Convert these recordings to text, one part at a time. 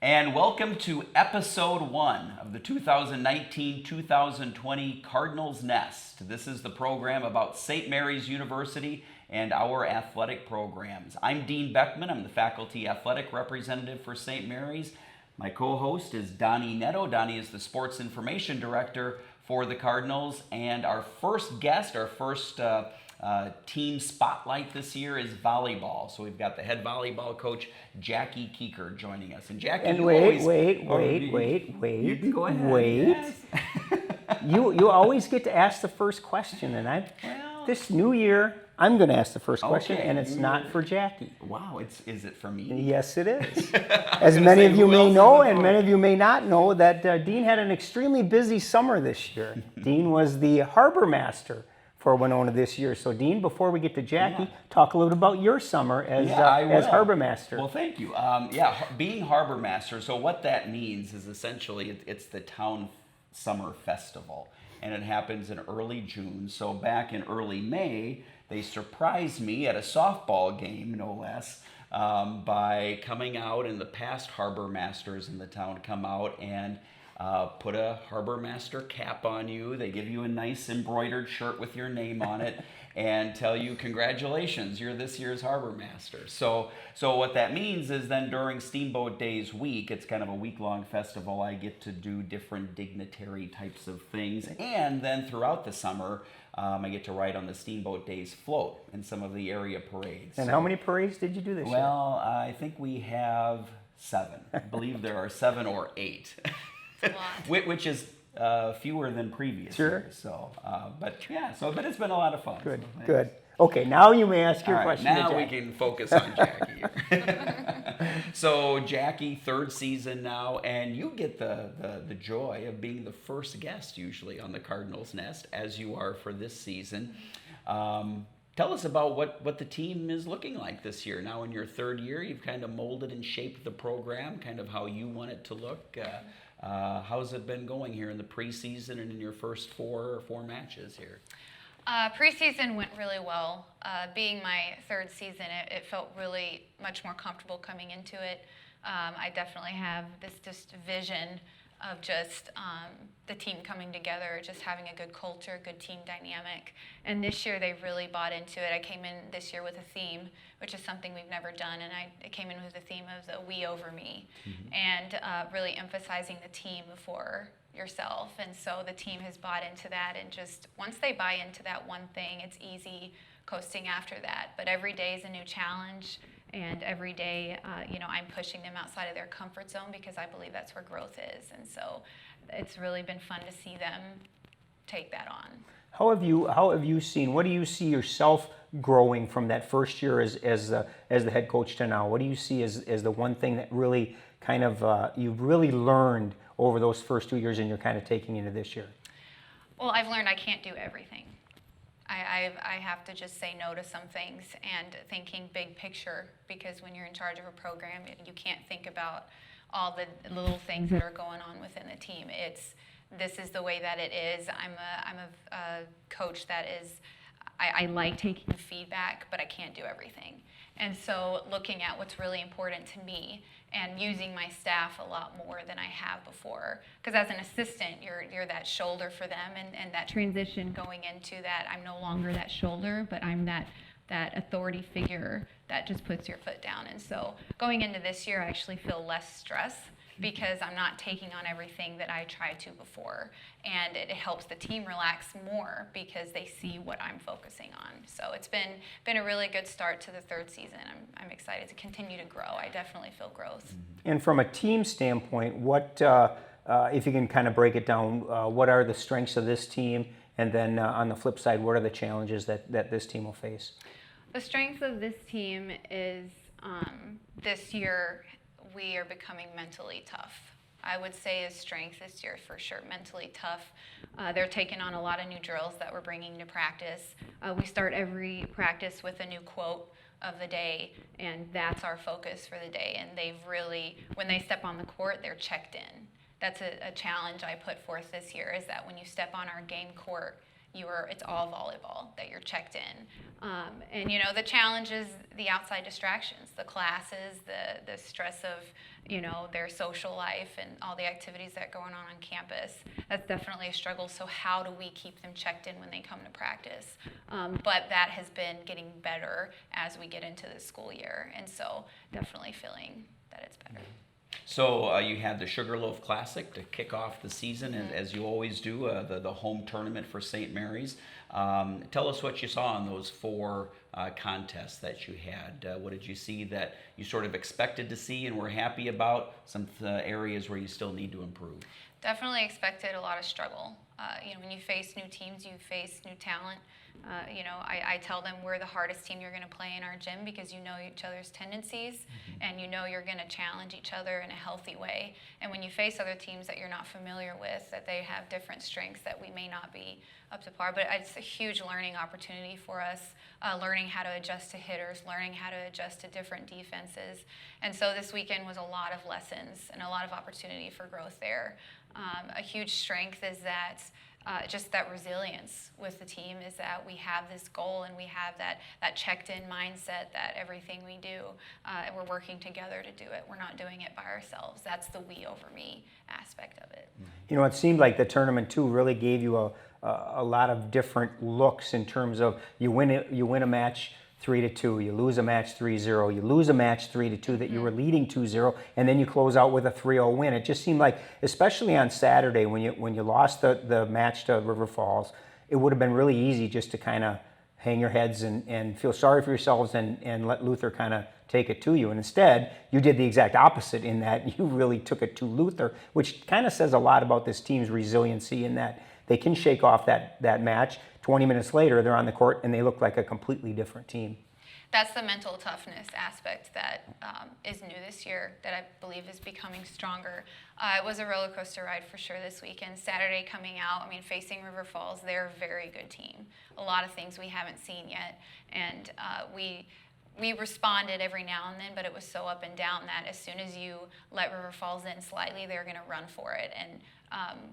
And welcome to episode 1 of the 2019-2020 Cardinals Nest. This is the program about St. Mary's University and our athletic programs. I'm Dean Beckman. I'm the faculty athletic representative for St. Mary's. My co-host is Donnie Netto. Donnie is the sports information director for the Cardinals. And our first guest, our first team spotlight this year is volleyball. So we've got the head volleyball coach, Jackie Kiecker, joining us. And Jackie, and wait. You can go ahead. Wait. Yes. You always get to ask the first question, and this new year, I'm going to ask the first question, and it's not for Jackie. Wow, is it for me? Yes, it is. As many of you may know, and many of you may not know, that Dean had an extremely busy summer this year. Dean was the harbor master for Winona this year. So, Dean, before we get to Jackie, talk a little about your summer as harbor master. Well, thank you. Being harbor master, so what that means is essentially it's the town summer festival, and it happens in early June. So back in early May, they surprised me at a softball game, no less, by coming out, and the past harbor masters in the town come out and put a harbor master cap on you. They give you a nice embroidered shirt with your name on it and tell you, congratulations, you're this year's harbor master. So what that means is then during Steamboat Days week, it's kind of a week-long festival, I get to do different dignitary types of things. And then throughout the summer, I get to ride on the Steamboat Days float in some of the area parades. And how many parades did you do this year? Well, I think we have 7. I believe there are 7 or 8. Which is fewer than previous years. So, but it's been a lot of fun. Good. Okay, now you may ask your question. Now we can focus on Jackie. So, Jackie, third season now, and you get the joy of being the first guest usually on the Cardinals Nest, as you are for this season. Tell us about what the team is looking like this year. Now in your third year, you've kind of molded and shaped the program, kind of how you want it to look. How's it been going here in the preseason and in your first four matches here? Preseason went really well. Being my third season, it felt really much more comfortable coming into it. I definitely have this just vision of just the team coming together, just having a good culture, good team dynamic. And this year they really bought into it. I came in this year with a theme, which is something we've never done, and I came in with the theme of the we over me, and really emphasizing the team before yourself. And so the team has bought into that, and just once they buy into that one thing, it's easy coasting after that. But every day is a new challenge. And every day, I'm pushing them outside of their comfort zone because I believe that's where growth is. And so it's really been fun to see them take that on. How have you seen? What do you see yourself growing from that first year as the head coach to now? What do you see as the one thing that really kind of you've really learned over those first 2 years, and you're kind of taking into this year? Well, I've learned I can't do everything. I have to just say no to some things and thinking big picture, because when you're in charge of a program, you can't think about all the little things that are going on within the team. This is the way that it is. I'm a coach that is, I like taking feedback, but I can't do everything. And so looking at what's really important to me and using my staff a lot more than I have before. Because as an assistant, you're that shoulder for them, and that transition going into that, I'm no longer that shoulder, but I'm that authority figure that just puts your foot down. And so going into this year, I actually feel less stress because I'm not taking on everything that I tried to before. And it helps the team relax more because they see what I'm focusing on. So it's been a really good start to the third season. I'm excited to continue to grow. I definitely feel growth. And from a team standpoint, what, if you can kind of break it down, what are the strengths of this team? And then on the flip side, what are the challenges that this team will face? The strength of this team is this year, we are becoming mentally tough. I would say his strength this year for sure, mentally tough. They're taking on a lot of new drills that we're bringing to practice. We start every practice with a new quote of the day, and that's our focus for the day. And they've really, when they step on the court, they're checked in. That's a challenge I put forth this year, is that when you step on our game court, it's all volleyball, that you're checked in. And you know, the challenge is the outside distractions, the classes, the stress of, you know, their social life and all the activities that are going on campus. That's definitely a struggle. So how do we keep them checked in when they come to practice? But that has been getting better as we get into the school year. And so definitely feeling that it's better. So you had the Sugarloaf Classic to kick off the season, and as you always do, the home tournament for St. Mary's. Tell us what you saw in those 4 contests that you had. What did you see that you sort of expected to see and were happy about? Some areas where you still need to improve. Definitely expected a lot of struggle. You know, when you face new teams, you face new talent. You know, I tell them we're the hardest team you're going to play in our gym because you know each other's tendencies and you know you're going to challenge each other in a healthy way. And when you face other teams that you're not familiar with, that they have different strengths that we may not be up to par. But it's a huge learning opportunity for us, learning how to adjust to hitters, learning how to adjust to different defenses. And so this weekend was a lot of lessons and a lot of opportunity for growth there. A huge strength is that just that resilience with the team is that we have this goal and we have that checked-in mindset that everything we do, and we're working together to do it. We're not doing it by ourselves. That's the we over me aspect of it. You know, it seemed like the tournament too really gave you a lot of different looks in terms of you win a match 3-2, you lose a match 3-0, you lose a match 3-2 that you were leading 2-0, and then you close out with a 3-0 win. It just seemed like, especially on Saturday when you lost the match to River Falls, it would have been really easy just to kind of hang your heads and feel sorry for yourselves and let Luther kind of take it to you. And instead, you did the exact opposite in that you really took it to Luther, which kind of says a lot about this team's resiliency in that they can shake off that match. 20 minutes later, they're on the court and they look like a completely different team. That's the mental toughness aspect that is new this year that I believe is becoming stronger. It was a roller coaster ride for sure this weekend. Saturday coming out, I mean, facing River Falls, they're a very good team. A lot of things we haven't seen yet. And we responded every now and then, but it was so up and down that as soon as you let River Falls in slightly, they're going to run for it. And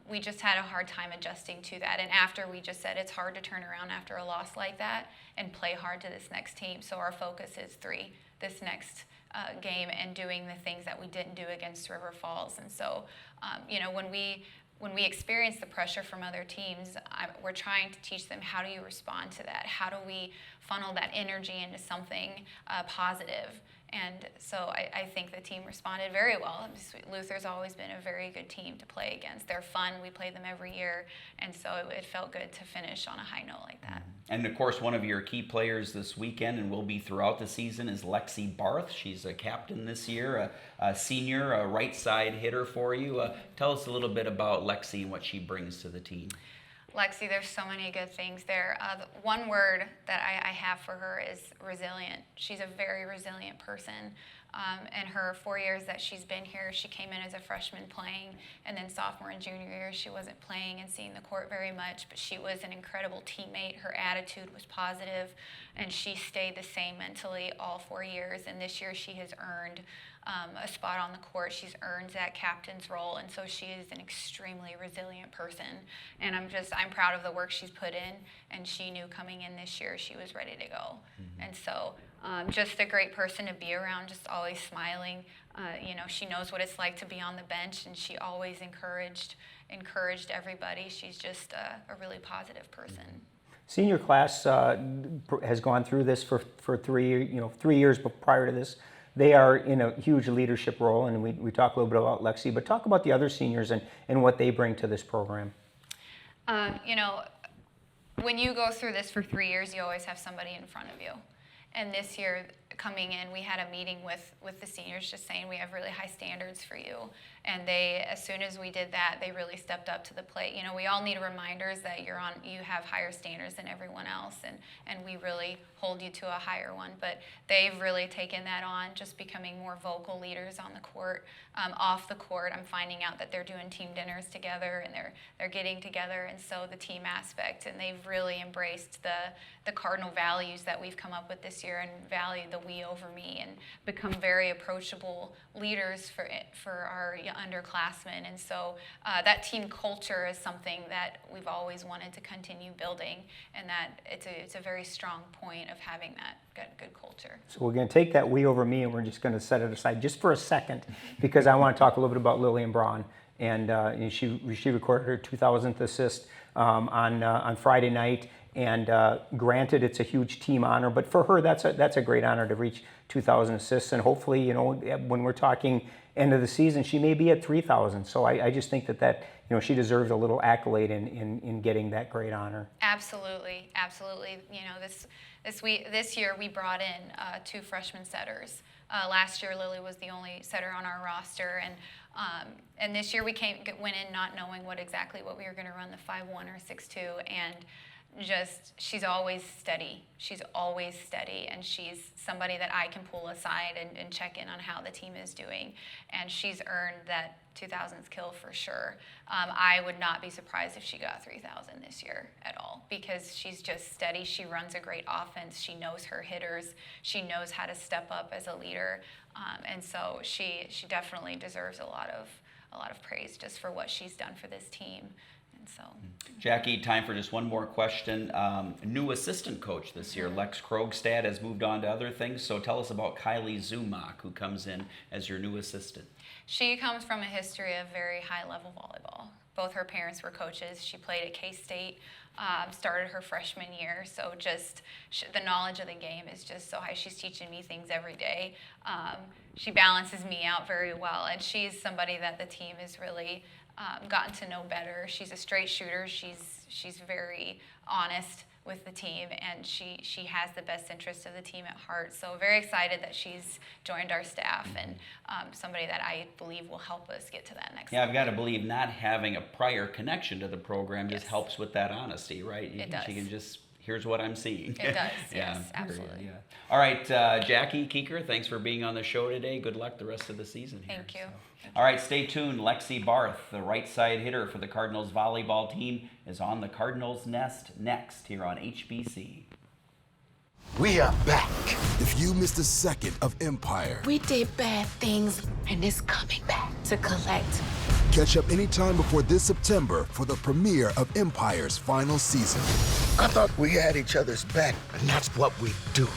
we just had a hard time adjusting to that. And after we just said it's hard to turn around after a loss like that and play hard to this next team. So our focus is this next game and doing the things that we didn't do against River Falls. And so, you know, when we experience the pressure from other teams, we're trying to teach them how do you respond to that? How do we funnel that energy into something positive? And so I think the team responded very well. Luther's always been a very good team to play against. They're fun. We play them every year. And so it felt good to finish on a high note like that. And of course, one of your key players this weekend and will be throughout the season is Lexi Barth. She's a captain this year, a senior, a right side hitter for you. Tell us a little bit about Lexi and what she brings to the team. Lexi, there's so many good things there. One word that I have for her is resilient. She's a very resilient person. In her 4 years that she's been here, she came in as a freshman playing, and then sophomore and junior year she wasn't playing and seeing the court very much, but she was an incredible teammate. Her attitude was positive, and she stayed the same mentally all 4 years, and this year she has earned a spot on the court. She's earned that captain's role, and so she is an extremely resilient person. And I'm proud of the work she's put in, and she knew coming in this year she was ready to go. And so just a great person to be around, just always smiling. You know, she knows what it's like to be on the bench, and she always encouraged everybody. She's just a really positive person. Senior class has gone through this for 3 years prior to this. They are in a huge leadership role, and we talk a little bit about Lexi, but talk about the other seniors and what they bring to this program. You know, when you go through this for 3 years, you always have somebody in front of you. And this year, coming in, we had a meeting with the seniors just saying we have really high standards for you. And they, as soon as we did that, they really stepped up to the plate. You know, we all need reminders that you have higher standards than everyone else, and we really hold you to a higher one. But they've really taken that on, just becoming more vocal leaders on the court. Off the court, I'm finding out that they're doing team dinners together, and they're getting together, and so the team aspect, and they've really embraced the Cardinal values that we've come up with this year and valued the we over me and become very approachable leaders for our underclassmen. And so that team culture is something that we've always wanted to continue building, and that it's a very strong point of having that good culture. So we're going to take that we over me and we're just going to set it aside just for a second, because I want to talk a little bit about Lillian Braun. And she recorded her 2000th assist on Friday night. And granted, it's a huge team honor, but for her, that's a great honor to reach 2,000 assists. And hopefully, you know, when we're talking end of the season, she may be at 3,000. So I just think that you know, she deserves a little accolade in getting that great honor. Absolutely, absolutely. You know, this year we brought in 2 freshman setters. Last year, Lily was the only setter on our roster, and this year we went in not knowing exactly what we were going to run, the 5-1 or 6-2, and she's always steady. She's always steady, and she's somebody that I can pull aside and check in on how the team is doing, and she's earned that 2,000th kill for sure. I would not be surprised if she got 3,000 this year at all, because she's just steady. She runs a great offense. She knows her hitters. She knows how to step up as a leader, and so she definitely deserves a lot of praise just for what she's done for this team. So, Jackie, time for just one more question. New assistant coach this year, Lex Krogstad, has moved on to other things. So tell us about Kylie Zumach, who comes in as your new assistant. She comes from a history of very high-level volleyball. Both her parents were coaches. She played at K-State, started her freshman year. So just the knowledge of the game is just so high. She's teaching me things every day. She balances me out very well, and she's somebody that the team is really gotten to know better. She's a straight shooter. She's very honest with the team, and she has the best interest of the team at heart. So very excited that she's joined our staff, and somebody that I believe will help us get to that next level. I've got to believe not having a prior connection to the program just helps with that honesty, right? It does. She can just, here's what I'm seeing. It does, yes, absolutely. Yeah. All right, Jackie Kiecker, thanks for being on the show today. Good luck the rest of the season here. Thank you. All right, stay tuned. Lexi Barth, the right side hitter for the Cardinals volleyball team, is on the Cardinals Nest next here on HBC. We are back. If you missed a second of Empire, We did bad things, and it's coming back to collect. catch up anytime before this September for the premiere of Empire's final season. I thought we had each other's back, and that's what we do.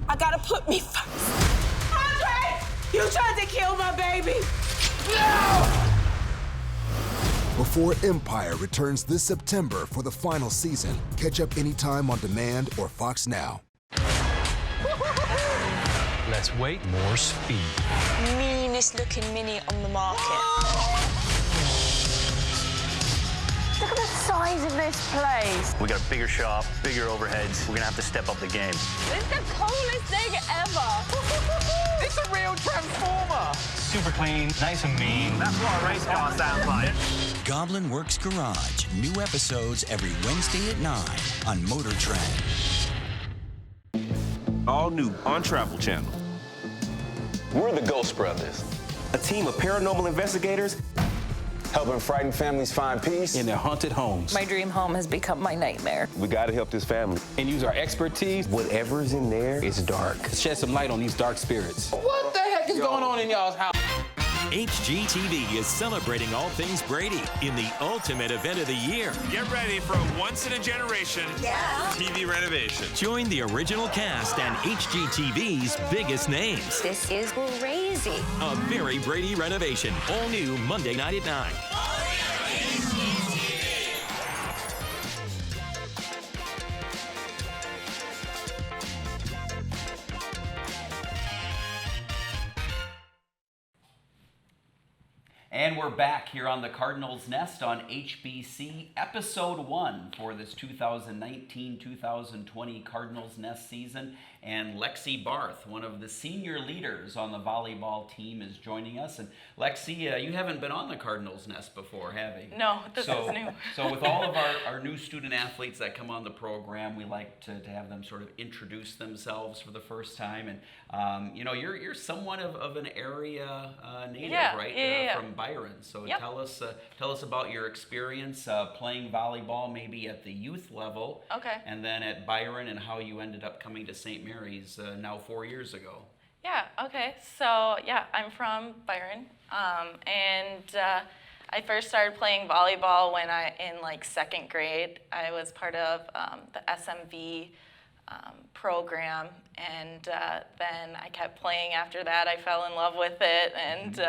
I gotta put me first. Andre! You tried to kill my baby! No! Before Empire returns this September for the final season, catch up anytime on demand or Fox Now. Let's wait. More speed. Meanest looking mini on the market. Look at the size of this place. We got a bigger shop, bigger overheads. We're gonna have to step up the game. This is the coolest thing ever. It's a real transformer. Super clean, nice and mean. That's what a race car sounds like. Goblin Works Garage. New episodes every Wednesday at 9 on Motor Trend. All new on Travel Channel. We're the Ghost Brothers, a team of paranormal investigators helping frightened families find peace In their haunted homes. My dream home has become my nightmare. We gotta help this family. And use our expertise. Whatever's in there is dark. Shed some light on these dark spirits. What the heck is going on in y'all's house? HGTV is celebrating all things Brady in the ultimate event of the year. Get ready for a once-in-a-generation TV renovation. Join the original cast and HGTV's biggest names. This is crazy. A very Brady renovation. All new Monday night at 9. And we're back here on the Cardinals Nest on HBC, Episode 1 for this 2019-2020 Cardinals Nest season. And Lexi Barth, one of the senior leaders on the volleyball team, is joining us. And Lexi, you haven't been on the Cardinals Nest before, have you? No, this is new. So with all of our new student athletes that come on the program, we like to have them sort of introduce themselves for the first time. And you're somewhat of an area native, right? From Byron. So tell us about your experience playing volleyball, maybe at the youth level. Okay. And then at Byron, and how you ended up coming to St. Mary's Mary's now 4 years ago. Yeah, okay. So, yeah, I'm from Byron. I first started playing volleyball when in like second grade. I was part of the SMV program, and then I kept playing after that. I fell in love with it, and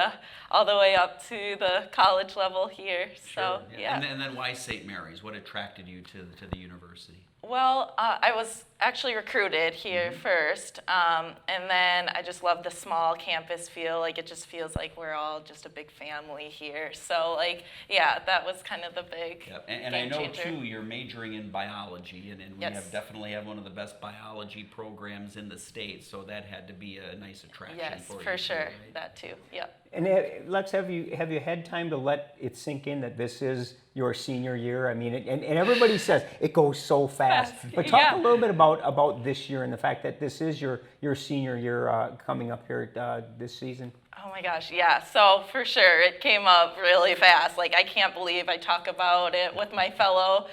all the way up to the college level here. So, Sure, yeah. And then why St. Mary's? What attracted you to the university? Well, I was actually recruited here first, and then I just love the small campus feel. Like, it just feels like we're all just a big family here. So, like, yeah, that was kind of the big And game I know, changer. too, you're majoring in biology, and we Yes. definitely have one of the best biology programs in the state, so that had to be a nice attraction Yes, for you. for too, sure. right? That too, yep. And Lex, have you had time to let it sink in that this is your senior year? I mean, and everybody says it goes so fast. But talk a little bit about this year and the fact that this is your senior year coming up here this season. Oh my gosh, yeah. So for sure, it came up really fast. Like, I can't believe I talk about it with my fellow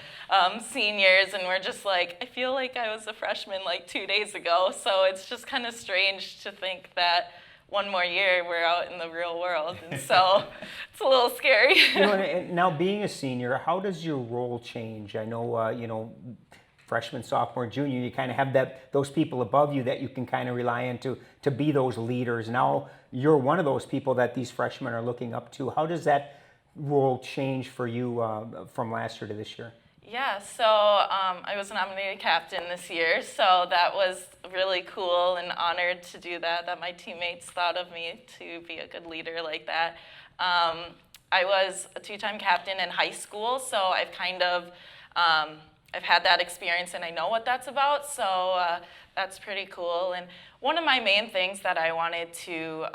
seniors, and we're just like, I feel like I was a freshman like 2 days ago. So it's just kind of strange to think that one more year we're out in the real world, and so it's a little scary. And now being a senior, how does your role change? I know, freshman, sophomore, junior, you kind of have those people above you that you can kind of rely on to be those leaders. Now you're one of those people that these freshmen are looking up to. How does that role change for you from last year to this year? Yeah, so I was nominated captain this year, so that was really cool and honored to do that my teammates thought of me to be a good leader like that. I was a two-time captain in high school, so I've kind of, I've had that experience and I know what that's about, so that's pretty cool. And one of my main things that I wanted to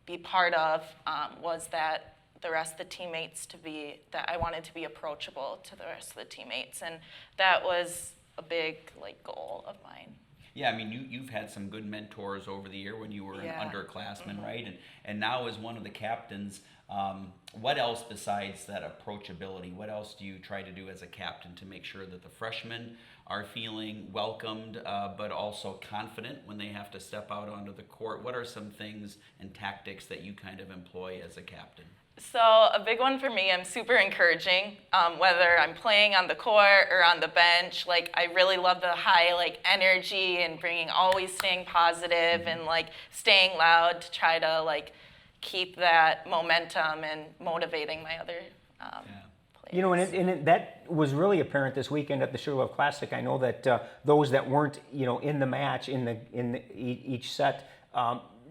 be part of was that the rest of the teammates I wanted to be approachable to the rest of the teammates, and that was a big goal of mine. Yeah, I mean, you've had some good mentors over the year when you were an underclassman, right? And now as one of the captains, what else besides that approachability? What else do you try to do as a captain to make sure that the freshmen are feeling welcomed, but also confident when they have to step out onto the court? What are some things and tactics that you kind of employ as a captain? So a big one for me, I'm super encouraging, whether I'm playing on the court or on the bench. Like, I really love the high energy and always staying positive and staying loud to try to keep that momentum and motivating my other players. That was really apparent this weekend at the Sugarloaf Classic. I know that those that weren't in the match in each set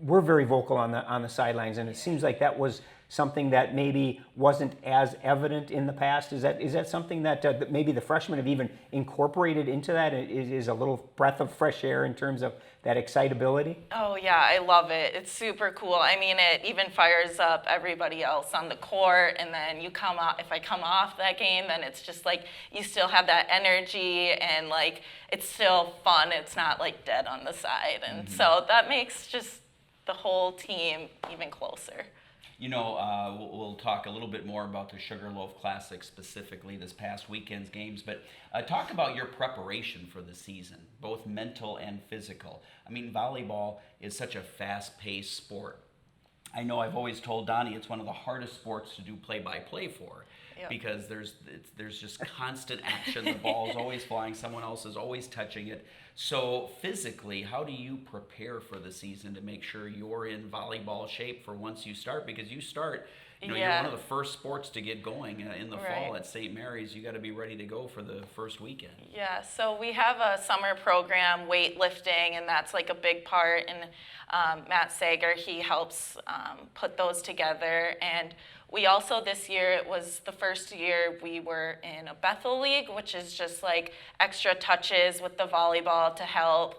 were very vocal on the sidelines, and it seems like that was something that maybe wasn't as evident in the past. Is that something that maybe the freshmen have even incorporated into that? Is a little breath of fresh air in terms of that excitability? Oh yeah, I love it. It's super cool. I mean, it even fires up everybody else on the court, and then if I come off that game, then it's just you still have that energy, and it's still fun. It's not dead on the side, and so that makes just the whole team even closer. We'll talk a little bit more about the Sugarloaf Classic specifically this past weekend's games, but talk about your preparation for the season, both mental and physical. I mean, volleyball is such a fast-paced sport. I know I've always told Donnie it's one of the hardest sports to do play-by-play for. Yep. Because there's just constant action. The ball's always flying. Someone else is always touching it. So physically, how do you prepare for the season to make sure you're in volleyball shape for once you start? Because you start, you're one of the first sports to get going in the fall at St. Mary's. You got to be ready to go for the first weekend. Yeah, so we have a summer program, weightlifting, and that's a big part. And Matt Sager, he helps put those together. And we also, this year, it was the first year we were in a Bethel League, which is just extra touches with the volleyball to help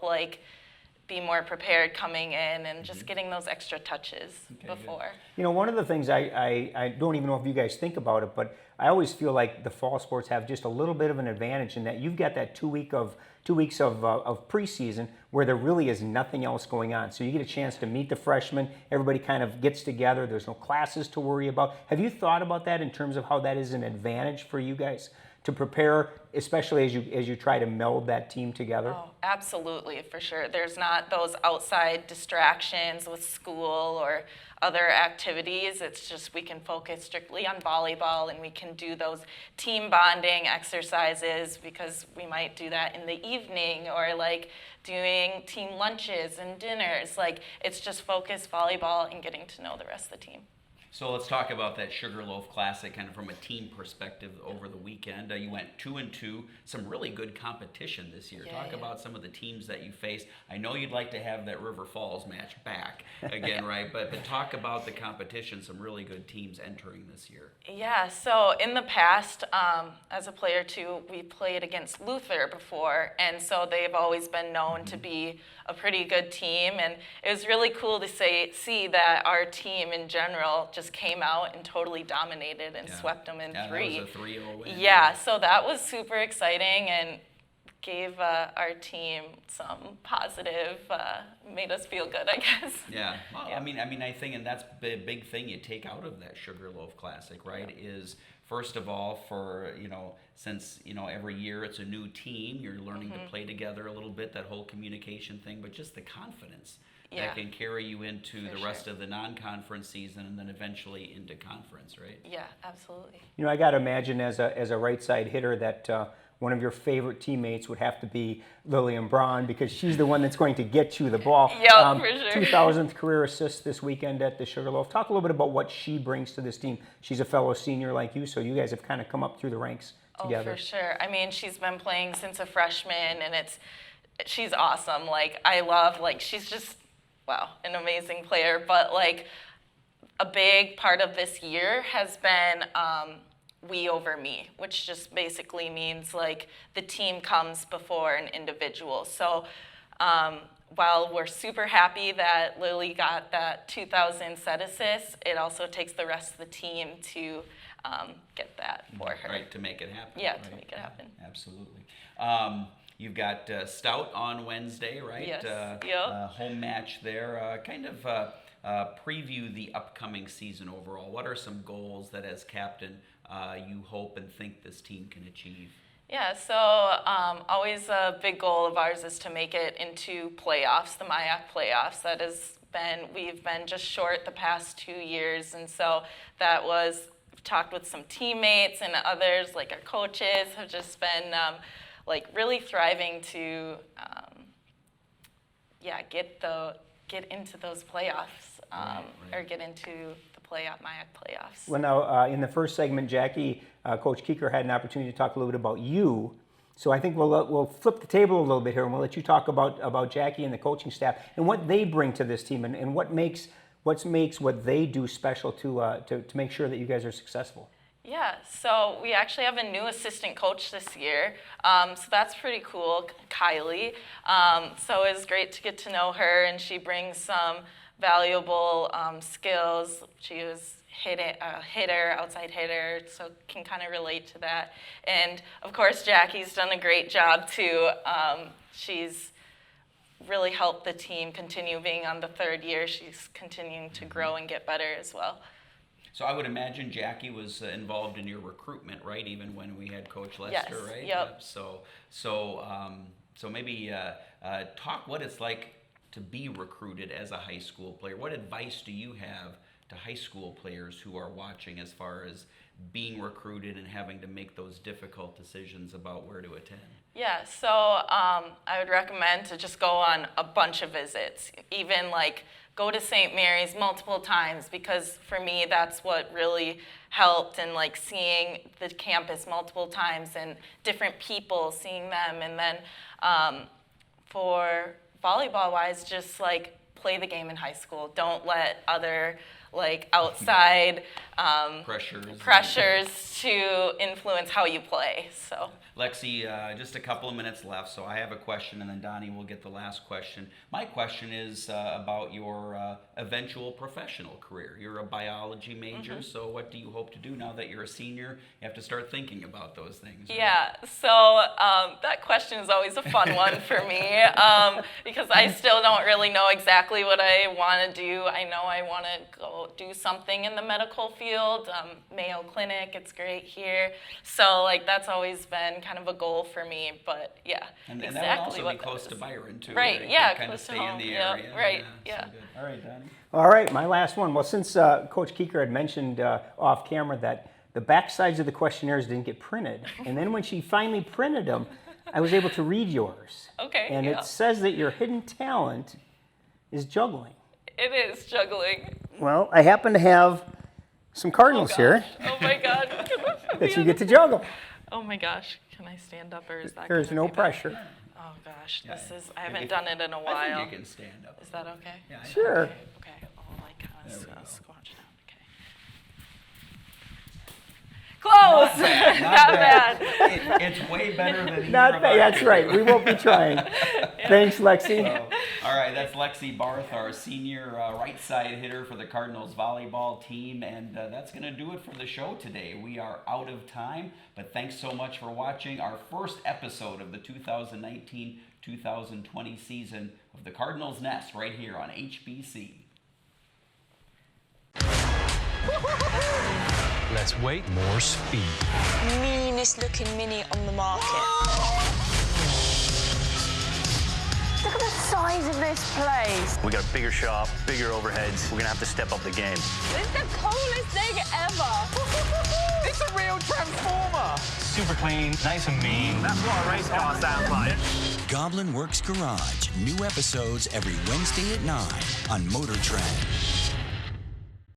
be more prepared coming in and just getting those extra touches before. Good. One of the things I don't even know if you guys think about it, but I always feel like the fall sports have just a little bit of an advantage in that you've got that 2 week of 2 weeks of preseason where there really is nothing else going on. So you get a chance to meet the freshmen. Everybody kind of gets together. There's no classes to worry about. Have you thought about that in terms of how that is an advantage for you guys to prepare, especially as you try to meld that team together? Oh, absolutely, for sure. There's not those outside distractions with school or other activities. It's just we can focus strictly on volleyball, and we can do those team bonding exercises because we might do that in the evening, or like doing team lunches and dinners. Like, it's just focused volleyball and getting to know the rest of the team. So let's talk about that Sugarloaf Classic kind of from a team perspective over the weekend. You went 2-2, some really good competition this year. Talk about some of the teams that you faced. I know you'd like to have that River Falls match back again, right? But talk about the competition, some really good teams entering this year. Yeah, so in the past, as a player too, we played against Luther before, and so they've always been known to be a pretty good team, and it was really cool to see that our team in general just came out and totally dominated and swept them in 3. That was a 3-0 win. Yeah, so that was super exciting and gave our team some positive, made us feel good, I guess. Yeah, well, I mean, I think, and that's the big thing you take out of that Sugarloaf Classic, right? Is first of all, for since every year it's a new team, you're learning to play together a little bit, that whole communication thing, but just the confidence that can carry you into the rest of the non-conference season and then eventually into conference, right? Yeah, absolutely. I got to imagine as a right side hitter that one of your favorite teammates would have to be Lillian Braun, because she's the one that's going to get you the ball. Yep, for sure. 2000th career assist this weekend at the Sugarloaf. Talk a little bit about what she brings to this team. She's a fellow senior like you, so you guys have kind of come up through the ranks together. Oh, for sure. I mean, she's been playing since a freshman, and she's awesome. Like, I love, she's just, wow, an amazing player. But, a big part of this year has been we over me, which just basically means, the team comes before an individual. So while we're super happy that Lily got that 2000 set assist, it also takes the rest of the team to get that for her. Right, to make it happen. Yeah, to make it happen. Absolutely. You've got Stout on Wednesday, right? Yes. Home match there. Kind of preview the upcoming season overall. What are some goals that, as captain, you hope and think this team can achieve? Yeah, so always a big goal of ours is to make it into playoffs, the MIAC playoffs. We've been just short the past 2 years, and so talked with some teammates and others, like our coaches, have just been really thriving to get into those playoffs, or get into the MIAC playoffs. Well, now, in the first segment, Jackie, Coach Kiecker had an opportunity to talk a little bit about you. So I think we'll flip the table a little bit here, and we'll let you talk about Jackie and the coaching staff and what they bring to this team, and what makes what they do special to make sure that you guys are successful. Yeah, so we actually have a new assistant coach this year, so that's pretty cool, Kylie. So it was great to get to know her, and she brings some valuable skills. She was outside hitter, so can kind of relate to that. And of course, Jackie's done a great job too. She's really helped the team continue being on the 3rd year. She's continuing to grow and get better as well. So I would imagine Jackie was involved in your recruitment, right? Even when we had Coach Lester, yes. right? Yep. So maybe talk what it's like to be recruited as a high school player. What advice do you have to high school players who are watching as far as being recruited and having to make those difficult decisions about where to attend? Yeah, so I would recommend to just go on a bunch of visits, even go to St. Mary's multiple times, because for me that's what really helped, and seeing the campus multiple times and different people, seeing them. And then for volleyball wise, just play the game in high school. Don't let other like outside pressures to influence how you play. So. Lexi, just a couple of minutes left, so I have a question, and then Donnie will get the last question. My question is about your eventual professional career. You're a biology major, so what do you hope to do now that you're a senior? You have to start thinking about those things. Right? Yeah, so that question is always a fun one for me because I still don't really know exactly what I want to do. I know I want to go do something in the medical field, Mayo Clinic, it's great here. So like that's always been kind of a goal for me, but yeah, and exactly that would also what be close to Byron too. Right, right? yeah, kind of close to stay home. in the Yep, area. right, So good. All right, Donnie. All right, my last one. Well, since Coach Kiecker had mentioned off camera that the back sides of the questionnaires didn't get printed, and then when she finally printed them, I was able to read yours. Okay. And it says that your hidden talent is juggling. It is juggling. Well, I happen to have some Cardinals here Oh my God. that you get to juggle. Oh my gosh. Can I stand up or is that There's gonna no be bad? pressure. Oh gosh, I haven't done it in a while. I think you can stand up. Is that okay? Yeah, Sure. Okay, I'll like kind of squash down. Okay. Close. Not bad. It's way better than Not bad. That's right. We won't be trying. Thanks, Lexi. All right, that's Lexi Barth, our senior right side hitter for the Cardinals volleyball team, and that's going to do it for the show today. We are out of time, but thanks so much for watching our first episode of the 2019-2020 season of the Cardinals Nest right here on HBC. Let's wait. More speed. Meanest looking mini on the market. Look at the size of this place. We got a bigger shop, bigger overheads. We're going to have to step up the game. This is the coolest thing ever. It's a real transformer. Super clean, nice and mean. That's what a race car sounds like. Goblin Works Garage. New episodes every Wednesday at 9 on Motor Trend.